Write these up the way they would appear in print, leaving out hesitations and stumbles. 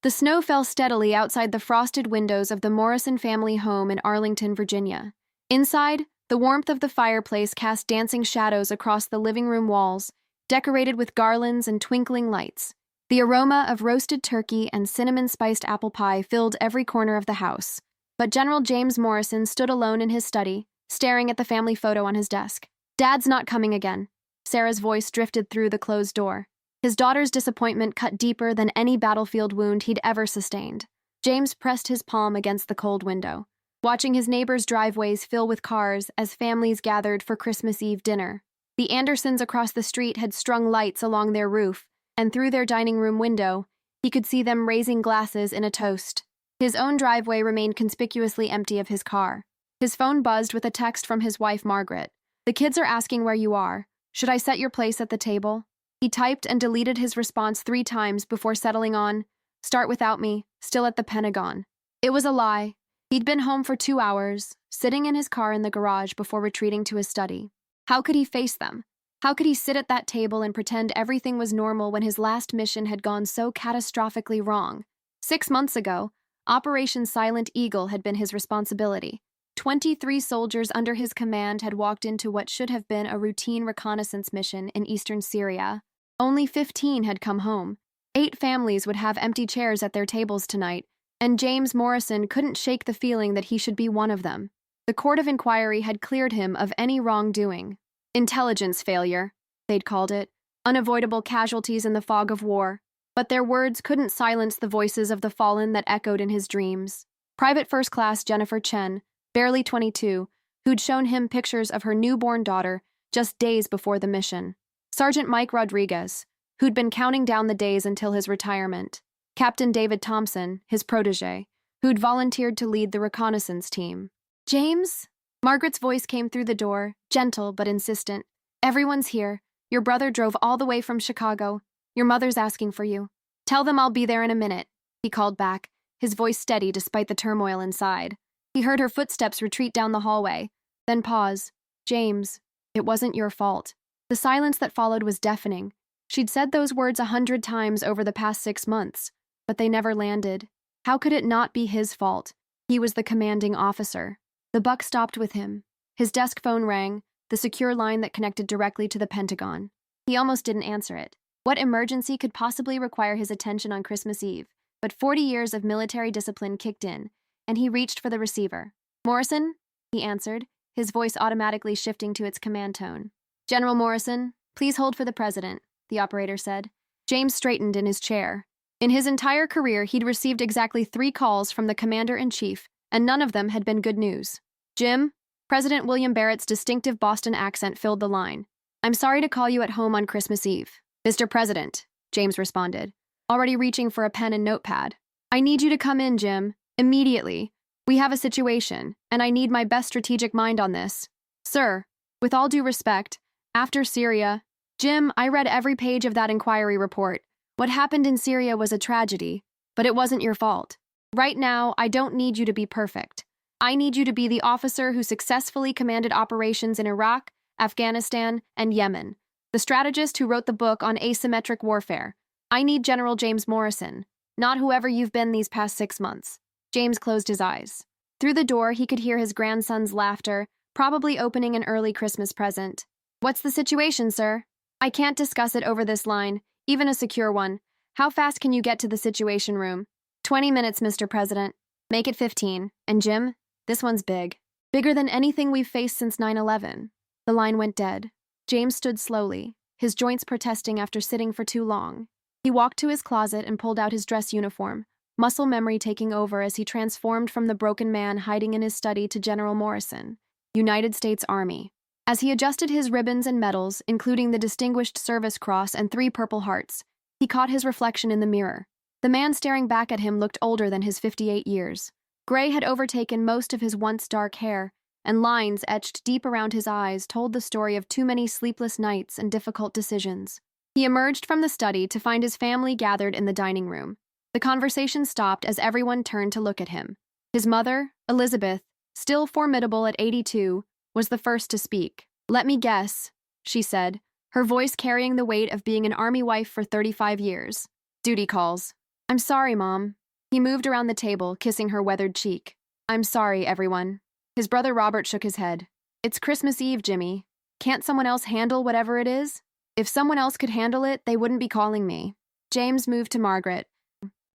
The snow fell steadily outside the frosted windows of the Morrison family home in Arlington, Virginia. Inside, the warmth of the fireplace cast dancing shadows across the living room walls, decorated with garlands and twinkling lights. The aroma of roasted turkey and cinnamon-spiced apple pie filled every corner of the house. But General James Morrison stood alone in his study, staring at the family photo on his desk. "Dad's not coming again." Sarah's voice drifted through the closed door. His daughter's disappointment cut deeper than any battlefield wound he'd ever sustained. James pressed his palm against the cold window, watching his neighbors' driveways fill with cars as families gathered for Christmas Eve dinner. The Andersons across the street had strung lights along their roof, and through their dining room window, he could see them raising glasses in a toast. His own driveway remained conspicuously empty of his car. His phone buzzed with a text from his wife, Margaret. "The kids are asking where you are. Should I set your place at the table?" He typed and deleted his response 3 times before settling on, "Start without me, still at the Pentagon." It was a lie. He'd been home for 2 hours, sitting in his car in the garage before retreating to his study. How could he face them? How could he sit at that table and pretend everything was normal when his last mission had gone so catastrophically wrong? 6 months ago, Operation Silent Eagle had been his responsibility. 23 soldiers under his command had walked into what should have been a routine reconnaissance mission in eastern Syria. Only 15 had come home. 8 families would have empty chairs at their tables tonight, and James Morrison couldn't shake the feeling that he should be one of them. The court of inquiry had cleared him of any wrongdoing. Intelligence failure, they'd called it, unavoidable casualties in the fog of war. But their words couldn't silence the voices of the fallen that echoed in his dreams. Private First Class Jennifer Chen, barely 22, who'd shown him pictures of her newborn daughter just days before the mission. Sergeant Mike Rodriguez, who'd been counting down the days until his retirement. Captain David Thompson, his protege, who'd volunteered to lead the reconnaissance team. "James?" Margaret's voice came through the door, gentle but insistent. "Everyone's here. Your brother drove all the way from Chicago. Your mother's asking for you. Tell them I'll be there in a minute," he called back, his voice steady despite the turmoil inside. He heard her footsteps retreat down the hallway, then pause. "James, it wasn't your fault." The silence that followed was deafening. She'd said those words 100 times over the past 6 months, but they never landed. How could it not be his fault? He was the commanding officer. The buck stopped with him. His desk phone rang, the secure line that connected directly to the Pentagon. He almost didn't answer it. What emergency could possibly require his attention on Christmas Eve? But 40 years of military discipline kicked in, and he reached for the receiver. "Morrison?" he answered, his voice automatically shifting to its command tone. "General Morrison, please hold for the president," the operator said. James straightened in his chair. In his entire career, he'd received exactly 3 calls from the commander-in-chief, and none of them had been good news. "Jim?" President William Barrett's distinctive Boston accent filled the line. "I'm sorry to call you at home on Christmas Eve." "Mr. President," James responded, already reaching for a pen and notepad. "I need you to come in, Jim, immediately. We have a situation, and I need my best strategic mind on this." "Sir, with all due respect, after Syria..." "Jim, I read every page of that inquiry report. What happened in Syria was a tragedy, but it wasn't your fault. Right now, I don't need you to be perfect. I need you to be the officer who successfully commanded operations in Iraq, Afghanistan, and Yemen, the strategist who wrote the book on asymmetric warfare. I need General James Morrison, not whoever you've been these past 6 months." James closed his eyes. Through the door, he could hear his grandson's laughter, probably opening an early Christmas present. "What's the situation, sir?" "I can't discuss it over this line, even a secure one. How fast can you get to the Situation Room?" 20 minutes, Mr. President. "Make it 15. And Jim, this one's big. Bigger than anything we've faced since 9/11. The line went dead. James stood slowly, his joints protesting after sitting for too long. He walked to his closet and pulled out his dress uniform, muscle memory taking over as he transformed from the broken man hiding in his study to General Morrison, United States Army. As he adjusted his ribbons and medals, including the Distinguished Service Cross and 3 Purple Hearts, he caught his reflection in the mirror. The man staring back at him looked older than his 58 years. Gray had overtaken most of his once dark hair, and lines etched deep around his eyes told the story of too many sleepless nights and difficult decisions. He emerged from the study to find his family gathered in the dining room. The conversation stopped as everyone turned to look at him. His mother, Elizabeth, still formidable at 82, was the first to speak. "Let me guess," she said, her voice carrying the weight of being an Army wife for 35 years. "Duty calls." I'm sorry, Mom. He moved around the table, kissing her weathered cheek. I'm sorry, everyone. His brother Robert shook his head. It's Christmas Eve, Jimmy. Can't someone else handle whatever it is? If someone else could handle it, they wouldn't be calling me. James moved to Margaret,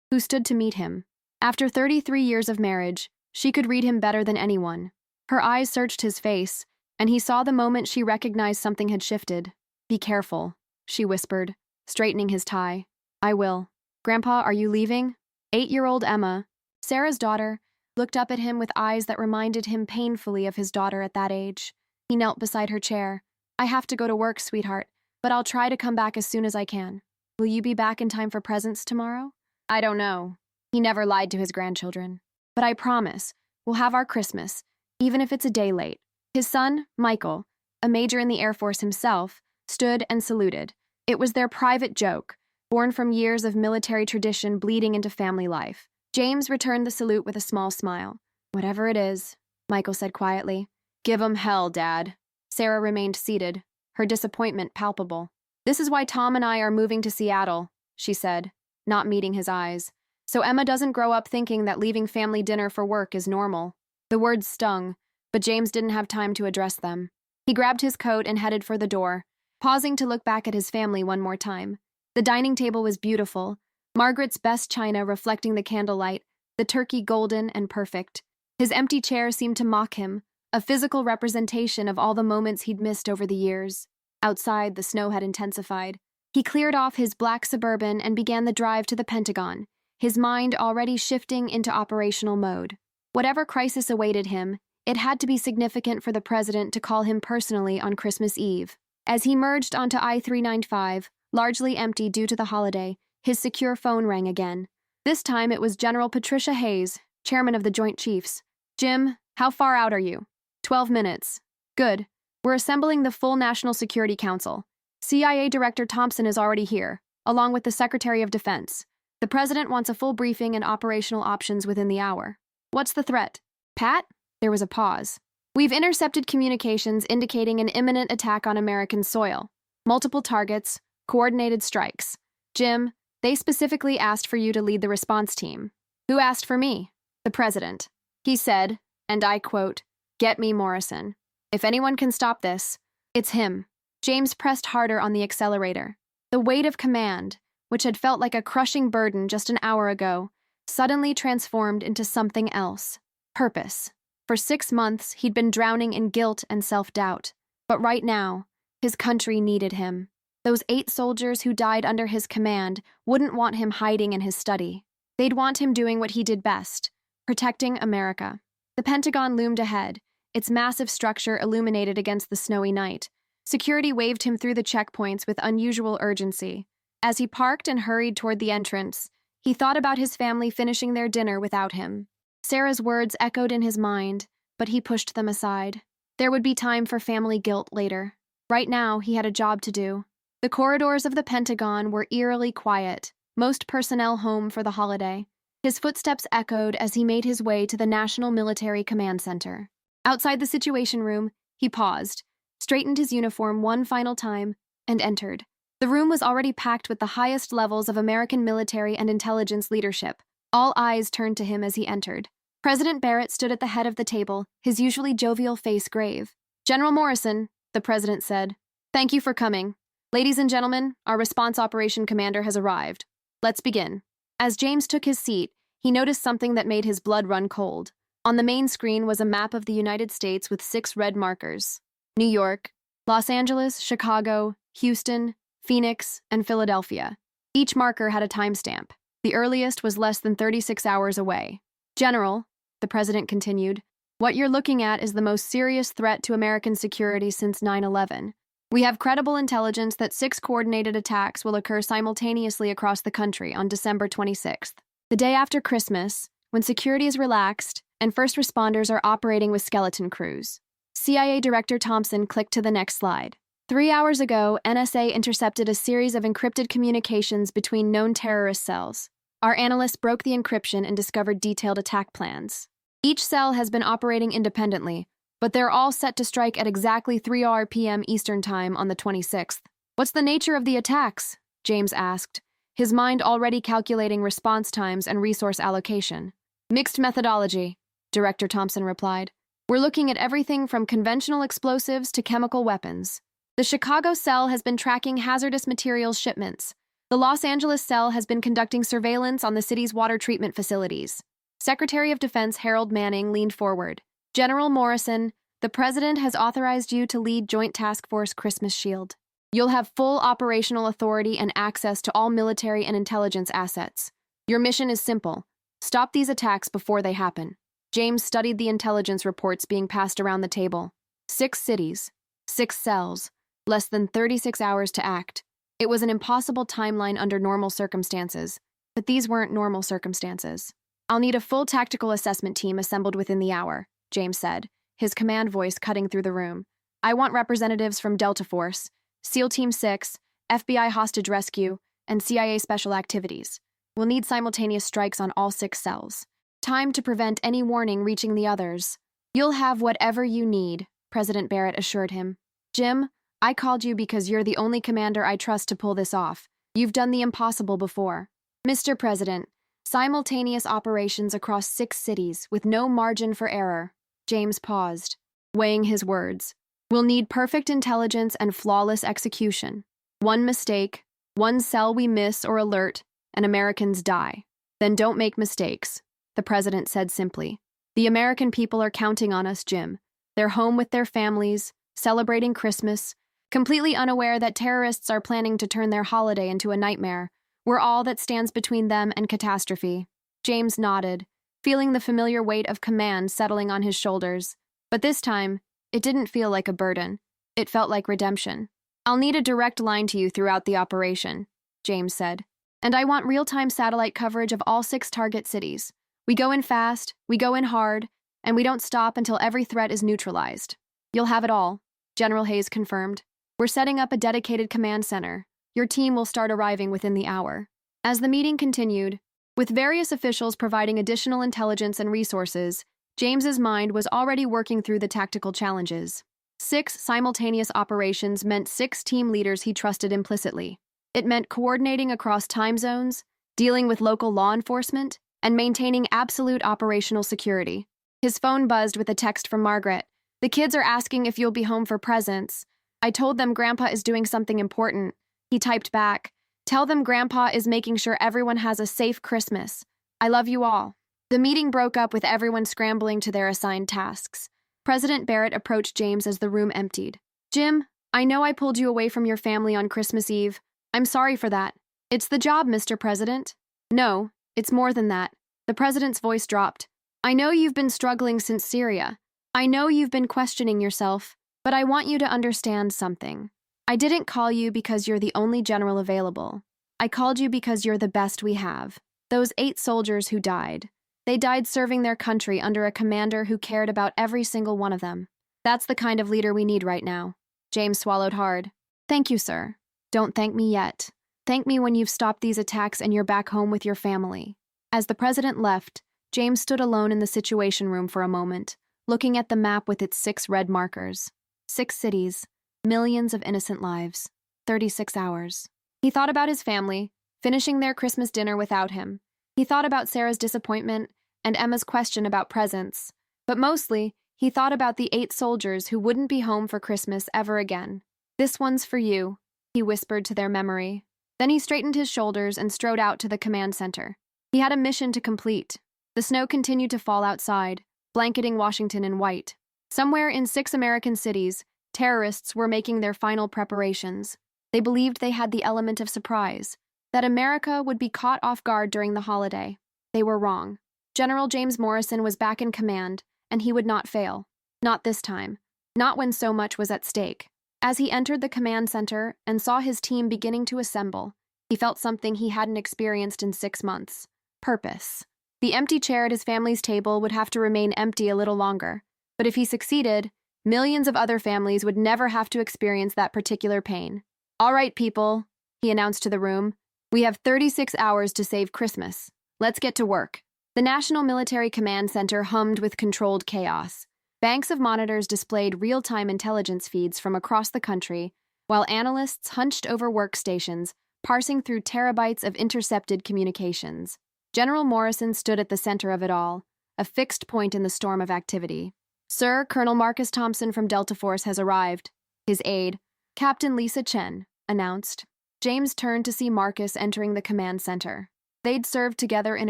who stood to meet him. After 33 years of marriage, she could read him better than anyone. Her eyes searched his face, and he saw the moment she recognized something had shifted. Be careful, she whispered, straightening his tie. I will. Grandpa, are you leaving? 8-year-old Emma, Sarah's daughter, looked up at him with eyes that reminded him painfully of his daughter at that age. He knelt beside her chair. I have to go to work, sweetheart, but I'll try to come back as soon as I can. Will you be back in time for presents tomorrow? I don't know. He never lied to his grandchildren. But I promise, we'll have our Christmas, even if it's a day late. His son, Michael, a major in the Air Force himself, stood and saluted. It was their private joke, born from years of military tradition bleeding into family life. James returned the salute with a small smile. Whatever it is, Michael said quietly. Give 'em hell, Dad. Sarah remained seated, her disappointment palpable. This is why Tom and I are moving to Seattle, she said, not meeting his eyes. So Emma doesn't grow up thinking that leaving family dinner for work is normal. The words stung, but James didn't have time to address them. He grabbed his coat and headed for the door, pausing to look back at his family one more time. The dining table was beautiful, Margaret's best china reflecting the candlelight, the turkey golden and perfect. His empty chair seemed to mock him, a physical representation of all the moments he'd missed over the years. Outside, the snow had intensified. He cleared off his black Suburban and began the drive to the Pentagon, his mind already shifting into operational mode. Whatever crisis awaited him, it had to be significant for the president to call him personally on Christmas Eve. As he merged onto I-395, largely empty due to the holiday, his secure phone rang again. This time it was General Patricia Hayes, chairman of the Joint Chiefs. Jim, how far out are you? 12 minutes. Good. We're assembling the full National Security Council. CIA Director Thompson is already here, along with the Secretary of Defense. The president wants a full briefing and operational options within the hour. What's the threat? Pat? There was a pause. We've intercepted communications indicating an imminent attack on American soil. Multiple targets, coordinated strikes. Jim, they specifically asked for you to lead the response team. Who asked for me? The president. He said, and I quote, "Get me Morrison. If anyone can stop this, it's him." James pressed harder on the accelerator. The weight of command, which had felt like a crushing burden just an hour ago, suddenly transformed into something else. Purpose. For 6 months, he'd been drowning in guilt and self-doubt. But right now, his country needed him. Those 8 soldiers who died under his command wouldn't want him hiding in his study. They'd want him doing what he did best, protecting America. The Pentagon loomed ahead, its massive structure illuminated against the snowy night. Security waved him through the checkpoints with unusual urgency. As he parked and hurried toward the entrance, he thought about his family finishing their dinner without him. Sarah's words echoed in his mind, but he pushed them aside. There would be time for family guilt later. Right now, he had a job to do. The corridors of the Pentagon were eerily quiet, most personnel home for the holiday. His footsteps echoed as he made his way to the National Military Command Center. Outside the Situation Room, he paused, straightened his uniform one final time, and entered. The room was already packed with the highest levels of American military and intelligence leadership. All eyes turned to him as he entered. President Barrett stood at the head of the table, his usually jovial face grave. "General Morrison," the president said, "thank you for coming. Ladies and gentlemen, our response operation commander has arrived. Let's begin." As James took his seat, he noticed something that made his blood run cold. On the main screen was a map of the United States with 6 red markers: New York, Los Angeles, Chicago, Houston, Phoenix, and Philadelphia. Each marker had a timestamp. The earliest was less than 36 hours away. "General," the president continued, "what you're looking at is the most serious threat to American security since 9/11. We have credible intelligence that 6 coordinated attacks will occur simultaneously across the country on December 26th, the day after Christmas, when security is relaxed and first responders are operating with skeleton crews." CIA Director Thompson clicked to the next slide. 3 hours ago, NSA intercepted a series of encrypted communications between known terrorist cells. Our analysts broke the encryption and discovered detailed attack plans. Each cell has been operating independently, but they're all set to strike at exactly 3 p.m. Eastern Time on the 26th. "What's the nature of the attacks?" James asked, his mind already calculating response times and resource allocation. Mixed methodology, Director Thompson replied. We're looking at everything from conventional explosives to chemical weapons. The Chicago cell has been tracking hazardous materials shipments. The Los Angeles cell has been conducting surveillance on the city's water treatment facilities. Secretary of Defense Harold Manning leaned forward. General Morrison, the President has authorized you to lead Joint Task Force Christmas Shield. You'll have full operational authority and access to all military and intelligence assets. Your mission is simple. Stop these attacks before they happen. James studied the intelligence reports being passed around the table. 6 cities, 6 cells, less than 36 hours to act. It was an impossible timeline under normal circumstances, but these weren't normal circumstances. I'll need a full tactical assessment team assembled within the hour, James said, his command voice cutting through the room. I want representatives from Delta Force, SEAL Team 6, FBI Hostage Rescue, and CIA Special Activities. We'll need simultaneous strikes on all 6 cells. Time to prevent any warning reaching the others. You'll have whatever you need, President Barrett assured him. Jim, I called you because you're the only commander I trust to pull this off. You've done the impossible before. Mr. President, simultaneous operations across 6 cities with no margin for error. James paused, weighing his words. We'll need perfect intelligence and flawless execution. One mistake, one cell we miss or alert, and Americans die. Then don't make mistakes, the President said simply. The American people are counting on us, Jim. They're home with their families, celebrating Christmas, completely unaware that terrorists are planning to turn their holiday into a nightmare. We're all that stands between them and catastrophe. James nodded, feeling the familiar weight of command settling on his shoulders. But this time, it didn't feel like a burden. It felt like redemption. I'll need a direct line to you throughout the operation, James said. And I want real-time satellite coverage of all 6 target cities. We go in fast, we go in hard, and we don't stop until every threat is neutralized. You'll have it all, General Hayes confirmed. We're setting up a dedicated command center. Your team will start arriving within the hour. As the meeting continued, with various officials providing additional intelligence and resources, James's mind was already working through the tactical challenges. 6 simultaneous operations meant 6 team leaders he trusted implicitly. It meant coordinating across time zones, dealing with local law enforcement, and maintaining absolute operational security. His phone buzzed with a text from Margaret. The kids are asking if you'll be home for presents. I told them Grandpa is doing something important. He typed back, tell them Grandpa is making sure everyone has a safe Christmas. I love you all. The meeting broke up with everyone scrambling to their assigned tasks. President Barrett approached James as the room emptied. Jim, I know I pulled you away from your family on Christmas Eve. I'm sorry for that. It's the job, Mr. President. No, it's more than that. The president's voice dropped. I know you've been struggling since Syria. I know you've been questioning yourself, but I want you to understand something. I didn't call you because you're the only general available. I called you because you're the best we have. Those 8 soldiers who died. They died serving their country under a commander who cared about every single one of them. That's the kind of leader we need right now. James swallowed hard. Thank you, sir. Don't thank me yet. Thank me when you've stopped these attacks and you're back home with your family. As the president left, James stood alone in the situation room for a moment, looking at the map with its 6 red markers. 6 cities, millions of innocent lives, 36 hours. He thought about his family, finishing their Christmas dinner without him. He thought about Sarah's disappointment and Emma's question about presents. But mostly, he thought about the 8 soldiers who wouldn't be home for Christmas ever again. This one's for you, he whispered to their memory. Then he straightened his shoulders and strode out to the command center. He had a mission to complete. The snow continued to fall outside, blanketing Washington in white. Somewhere in 6 American cities, terrorists were making their final preparations. They believed they had the element of surprise, that America would be caught off guard during the holiday. They were wrong. General James Morrison was back in command, and he would not fail. Not this time. Not when so much was at stake. As he entered the command center and saw his team beginning to assemble, he felt something he hadn't experienced in 6 months. Purpose. The empty chair at his family's table would have to remain empty a little longer, but if he succeeded, millions of other families would never have to experience that particular pain. All right, people, he announced to the room. We have 36 hours to save Christmas. Let's get to work. The National Military Command Center hummed with controlled chaos. Banks of monitors displayed real-time intelligence feeds from across the country, while analysts hunched over workstations, parsing through terabytes of intercepted communications. General Morrison stood at the center of it all, a fixed point in the storm of activity. "Sir, Colonel Marcus Thompson from Delta Force has arrived," his aide, Captain Lisa Chen, announced. James turned to see Marcus entering the command center. They'd served together in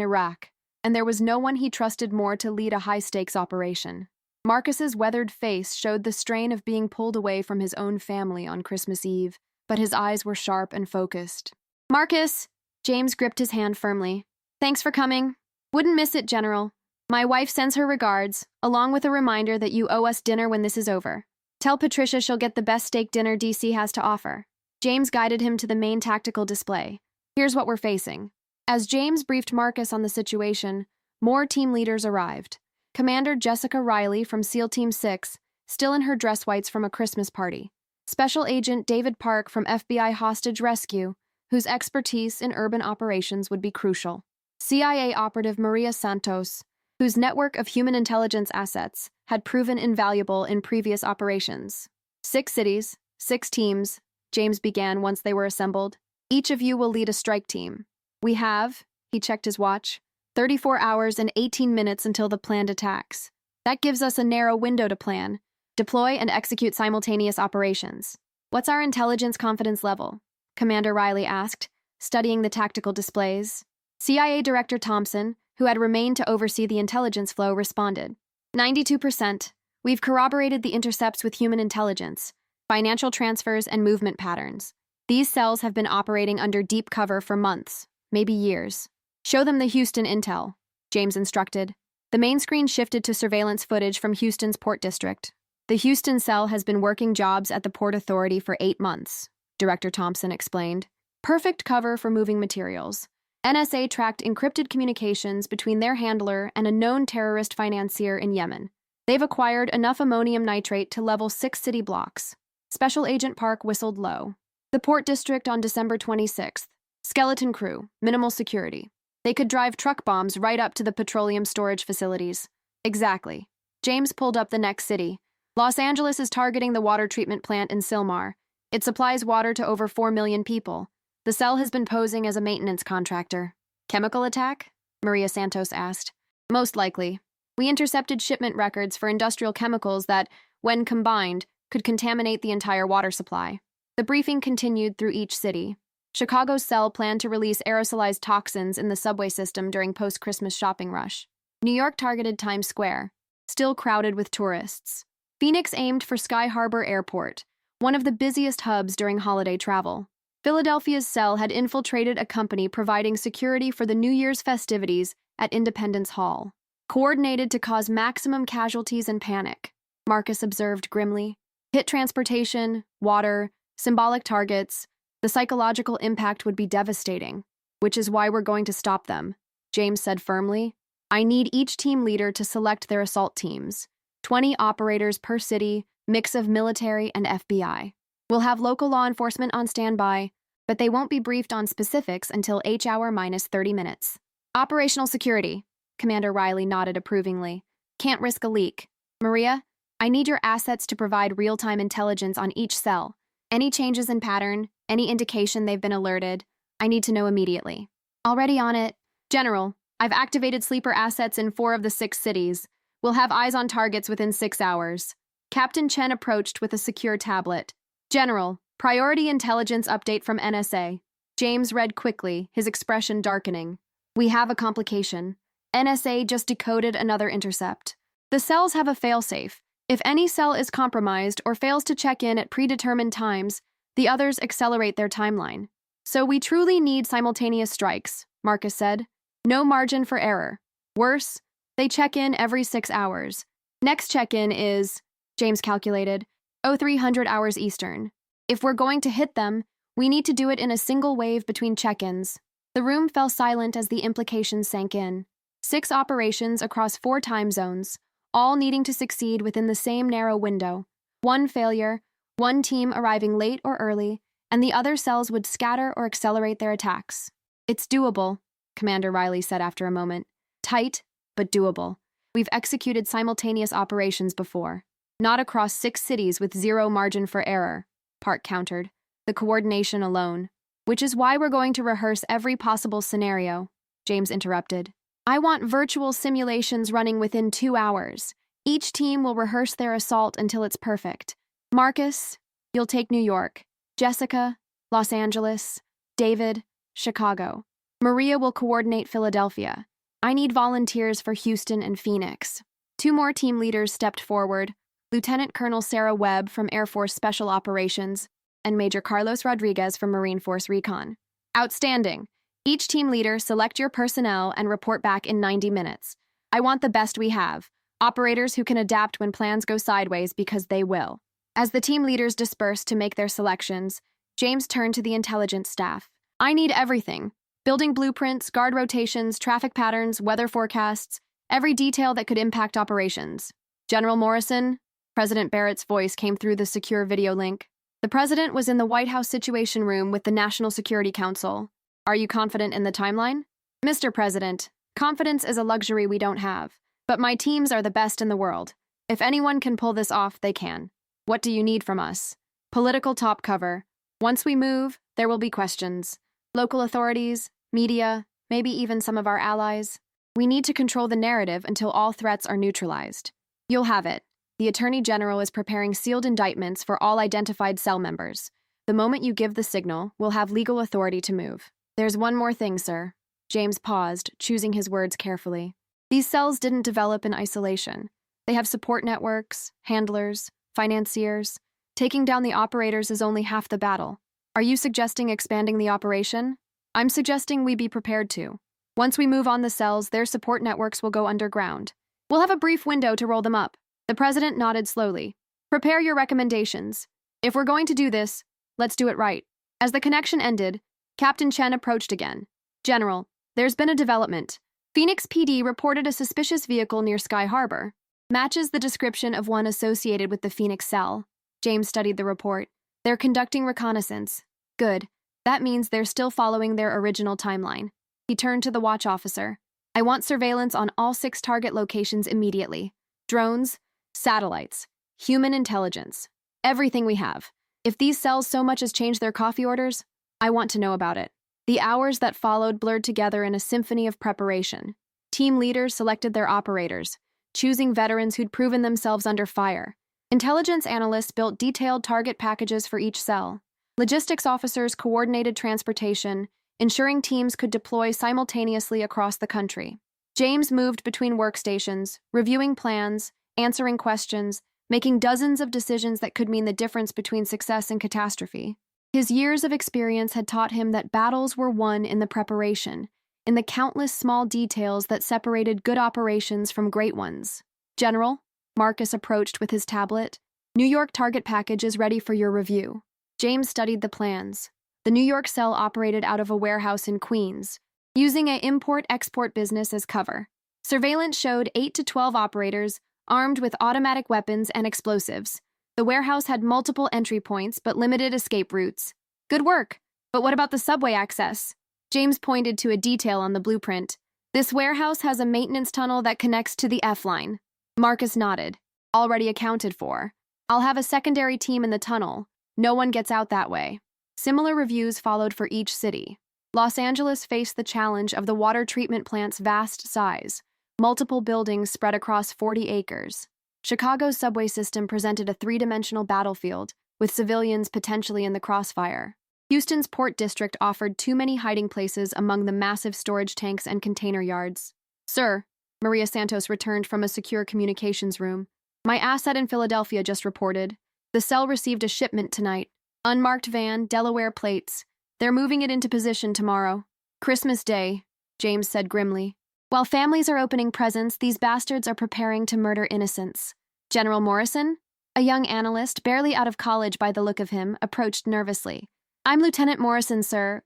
Iraq, and there was no one he trusted more to lead a high-stakes operation. Marcus's weathered face showed the strain of being pulled away from his own family on Christmas Eve, but his eyes were sharp and focused. "Marcus!" James gripped his hand firmly. "Thanks for coming. Wouldn't miss it, General. My wife sends her regards, along with a reminder that you owe us dinner when this is over. Tell Patricia she'll get the best steak dinner DC has to offer." James guided him to the main tactical display. "Here's what we're facing." As James briefed Marcus on the situation, more team leaders arrived. Commander Jessica Riley from SEAL Team 6, still in her dress whites from a Christmas party. Special Agent David Park from FBI Hostage Rescue, whose expertise in urban operations would be crucial. CIA operative Maria Santos, whose network of human intelligence assets had proven invaluable in previous operations. 6 cities, 6 teams, James began once they were assembled. "Each of you will lead a strike team. We have," he checked his watch, 34 hours and 18 minutes until the planned attacks. That gives us a narrow window to plan, deploy, and execute simultaneous operations. "What's our intelligence confidence level?" Commander Riley asked, studying the tactical displays. CIA Director Thompson, who had remained to oversee the intelligence flow, responded. 92%. We've corroborated the intercepts with human intelligence, financial transfers, and movement patterns. These cells have been operating under deep cover for months, maybe years. "Show them the Houston intel," James instructed. The main screen shifted to surveillance footage from Houston's Port District. "The Houston cell has been working jobs at the Port Authority for 8 months, Director Thompson explained. "Perfect cover for moving materials. NSA tracked encrypted communications between their handler and a known terrorist financier in Yemen. They've acquired enough ammonium nitrate to level 6 city blocks." Special Agent Park whistled low. "The Port District on December 26th. Skeleton crew, minimal security. They could drive truck bombs right up to the petroleum storage facilities." "Exactly." James pulled up the next city. "Los Angeles is targeting the water treatment plant in Sylmar. It supplies water to over 4 million people. The cell has been posing as a maintenance contractor." "Chemical attack?" Maria Santos asked. "Most likely. We intercepted shipment records for industrial chemicals that, when combined, could contaminate the entire water supply." The briefing continued through each city. Chicago's cell planned to release aerosolized toxins in the subway system during post-Christmas shopping rush. New York targeted Times Square, still crowded with tourists. Phoenix aimed for Sky Harbor Airport, one of the busiest hubs during holiday travel. Philadelphia's cell had infiltrated a company providing security for the New Year's festivities at Independence Hall. "Coordinated to cause maximum casualties and panic," Marcus observed grimly. "Hit transportation, water, symbolic targets. The psychological impact would be devastating, which is why we're going to stop them," James said firmly. "I need each team leader to select their assault teams. 20 operators per city, mix of military and FBI. We'll have local law enforcement on standby, but they won't be briefed on specifics until H-hour minus 30 minutes. Operational security," Commander Riley nodded approvingly. "Can't risk a leak. Maria, I need your assets to provide real-time intelligence on each cell. Any changes in pattern, any indication they've been alerted, I need to know immediately." "Already on it. General, I've activated sleeper assets in 4 of the 6 cities. We'll have eyes on targets within 6 hours." Captain Chen approached with a secure tablet. "General, priority intelligence update from NSA." James read quickly, his expression darkening. "We have a complication. NSA just decoded another intercept. The cells have a failsafe. If any cell is compromised or fails to check in at predetermined times, the others accelerate their timeline. So we truly need simultaneous strikes," Marcus said. "No margin for error. Worse, they check in every 6 hours. Next check-in is," James calculated, 0300 hours Eastern. "If we're going to hit them, we need to do it in a single wave between check-ins." The room fell silent as the implications sank in. 6 operations across 4 time zones, all needing to succeed within the same narrow window. One failure, one team arriving late or early, and the other cells would scatter or accelerate their attacks. "It's doable," Commander Riley said after a moment. "Tight, but doable. We've executed simultaneous operations before. Not across 6 cities with 0 margin for error," Park countered. "The coordination alone." which is why we're going to rehearse every possible scenario, James interrupted. I want virtual simulations running within 2 hours. Each team will rehearse their assault until it's perfect. Marcus, you'll take New York. Jessica, Los Angeles. David, Chicago. Maria will coordinate Philadelphia. I need volunteers for Houston and Phoenix. 2 more team leaders stepped forward, Lieutenant Colonel Sarah Webb from Air Force Special Operations and Major Carlos Rodriguez from Marine Force Recon. Outstanding. Each team leader select your personnel and report back in 90 minutes. I want the best we have, operators who can adapt when plans go sideways because they will. As the team leaders dispersed to make their selections, James turned to the intelligence staff. I need everything. Building blueprints, guard rotations, traffic patterns, weather forecasts, every detail that could impact operations. General Morrison, President Barrett's voice came through the secure video link. The president was in the White House Situation Room with the National Security Council. Are you confident in the timeline? Mr. President, confidence is a luxury we don't have, but my teams are the best in the world. If anyone can pull this off, they can. What do you need from us? Political top cover. Once we move, there will be questions. Local authorities, media, maybe even some of our allies. We need to control the narrative until all threats are neutralized. You'll have it. The Attorney General is preparing sealed indictments for all identified cell members. The moment you give the signal, we'll have legal authority to move. There's one more thing, sir. James paused, choosing his words carefully. These cells didn't develop in isolation. They have support networks, handlers, financiers. Taking down the operators is only half the battle. Are you suggesting expanding the operation? I'm suggesting we be prepared to. Once we move on the cells, their support networks will go underground. We'll have a brief window to roll them up. The president nodded slowly. Prepare your recommendations. If we're going to do this, let's do it right. As the connection ended, Captain Chen approached again. General, there's been a development. Phoenix PD reported a suspicious vehicle near Sky Harbor. Matches the description of one associated with the Phoenix cell. James studied the report. They're conducting reconnaissance. Good. That means they're still following their original timeline. He turned to the watch officer. I want surveillance on all 6 target locations immediately. Drones, satellites, human intelligence. Everything we have. If these cells so much as change their coffee orders, I want to know about it. The hours that followed blurred together in a symphony of preparation. Team leaders selected their operators, choosing veterans who'd proven themselves under fire. Intelligence analysts built detailed target packages for each cell. Logistics officers coordinated transportation, ensuring teams could deploy simultaneously across the country. James moved between workstations, reviewing plans, answering questions, making dozens of decisions that could mean the difference between success and catastrophe. His years of experience had taught him that battles were won in the preparation, in the countless small details that separated good operations from great ones. General, Marcus approached with his tablet. New York target package is ready for your review. James studied the plans. The New York cell operated out of a warehouse in Queens, using an import-export business as cover. Surveillance showed 8 to 12 operators armed with automatic weapons and explosives. The warehouse had multiple entry points but limited escape routes. Good work, but what about the subway access? James pointed to a detail on the blueprint. This warehouse has a maintenance tunnel that connects to the F line. Marcus nodded. Already accounted for. I'll have a secondary team in the tunnel. No one gets out that way. Similar reviews followed for each city. Los Angeles faced the challenge of the water treatment plant's vast size. Multiple buildings spread across 40 acres. Chicago's subway system presented a 3-dimensional battlefield, with civilians potentially in the crossfire. Houston's Port District offered too many hiding places among the massive storage tanks and container yards. Sir, Maria Santos returned from a secure communications room. My asset in Philadelphia just reported. The cell received a shipment tonight. Unmarked van, Delaware plates. They're moving it into position tomorrow. Christmas Day, James said grimly. While families are opening presents, these bastards are preparing to murder innocents. General Morrison, a young analyst, barely out of college by the look of him, approached nervously. I'm Lieutenant Morrison, sir.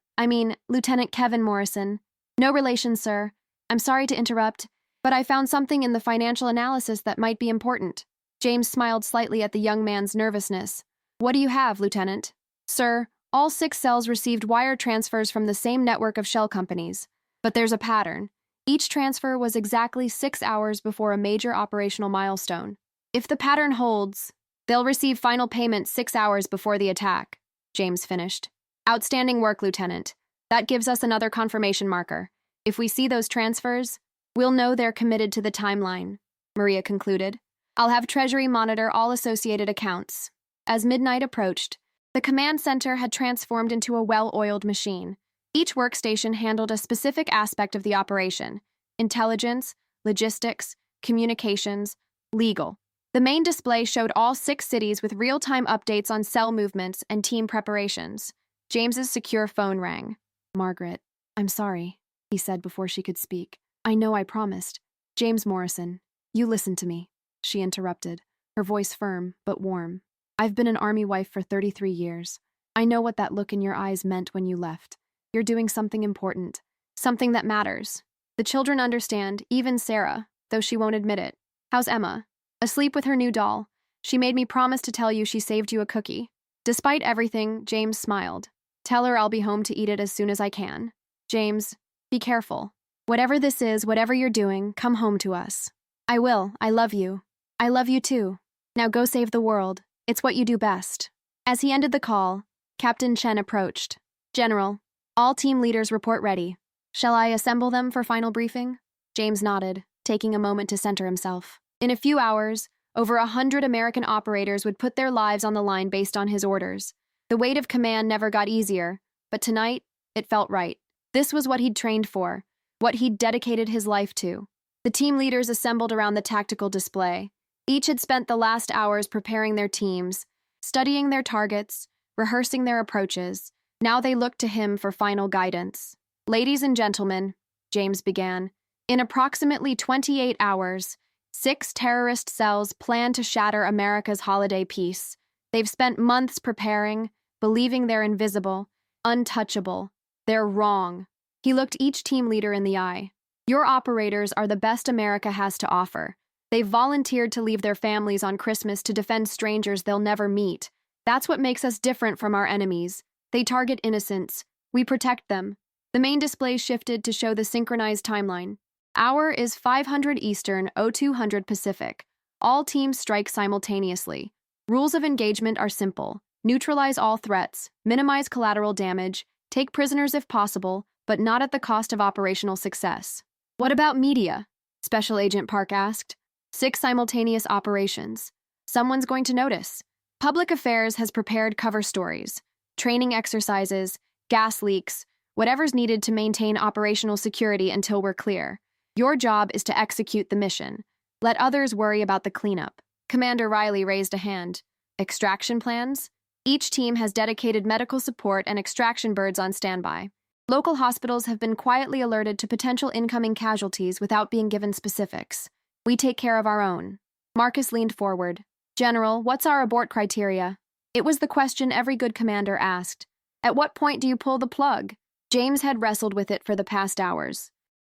Lieutenant Kevin Morrison. No relation, sir. I'm sorry to interrupt, but I found something in the financial analysis that might be important. James smiled slightly at the young man's nervousness. What do you have, Lieutenant? Sir, all 6 cells received wire transfers from the same network of shell companies. But there's a pattern. Each transfer was exactly 6 hours before a major operational milestone. If the pattern holds, they'll receive final payment 6 hours before the attack, James finished. Outstanding work, Lieutenant. That gives us another confirmation marker. If we see those transfers, we'll know they're committed to the timeline, Maria concluded. I'll have Treasury monitor all associated accounts. As midnight approached, the command center had transformed into a well-oiled machine. Each workstation handled a specific aspect of the operation: intelligence, logistics, communications, legal. The main display showed all 6 cities with real-time updates on cell movements and team preparations. James's secure phone rang. Margaret, I'm sorry, he said before she could speak. I know I promised. James Morrison, you listen to me, she interrupted, her voice firm but warm. I've been an army wife for 33 years. I know what that look in your eyes meant when you left. You're doing something important, something that matters. The children understand, even Sarah, though she won't admit it. How's Emma? Asleep with her new doll. She made me promise to tell you she saved you a cookie. Despite everything, James smiled. Tell her I'll be home to eat it as soon as I can. James, be careful. Whatever this is, whatever you're doing, come home to us. I will. I love you. I love you too. Now go save the world. It's what you do best. As he ended the call, Captain Chen approached. General, all team leaders report ready. Shall I assemble them for final briefing? James nodded, taking a moment to center himself. In a few hours, over 100 American operators would put their lives on the line based on his orders. The weight of command never got easier, but tonight, it felt right. This was what he'd trained for, what he'd dedicated his life to. The team leaders assembled around the tactical display. Each had spent the last hours preparing their teams, studying their targets, rehearsing their approaches. Now they looked to him for final guidance. Ladies and gentlemen, James began, in approximately 28 hours, 6 terrorist cells plan to shatter America's holiday peace. They've spent months preparing, believing they're invisible, untouchable. They're wrong. He looked each team leader in the eye. Your operators are the best America has to offer. They've volunteered to leave their families on Christmas to defend strangers they'll never meet. That's what makes us different from our enemies. They target innocents. We protect them. The main display shifted to show the synchronized timeline. Hour is 500 Eastern, 0200 Pacific. All teams strike simultaneously. Rules of engagement are simple. Neutralize all threats, minimize collateral damage, take prisoners if possible, but not at the cost of operational success. What about media? Special Agent Park asked. 6 simultaneous operations. Someone's going to notice. Public Affairs has prepared cover stories, training exercises, gas leaks, whatever's needed to maintain operational security until we're clear. Your job is to execute the mission. Let others worry about the cleanup. Commander Riley raised a hand. Extraction plans? Each team has dedicated medical support and extraction birds on standby. Local hospitals have been quietly alerted to potential incoming casualties without being given specifics. We take care of our own. Marcus leaned forward. General, what's our abort criteria? It was the question every good commander asked. At what point do you pull the plug? James had wrestled with it for the past hours.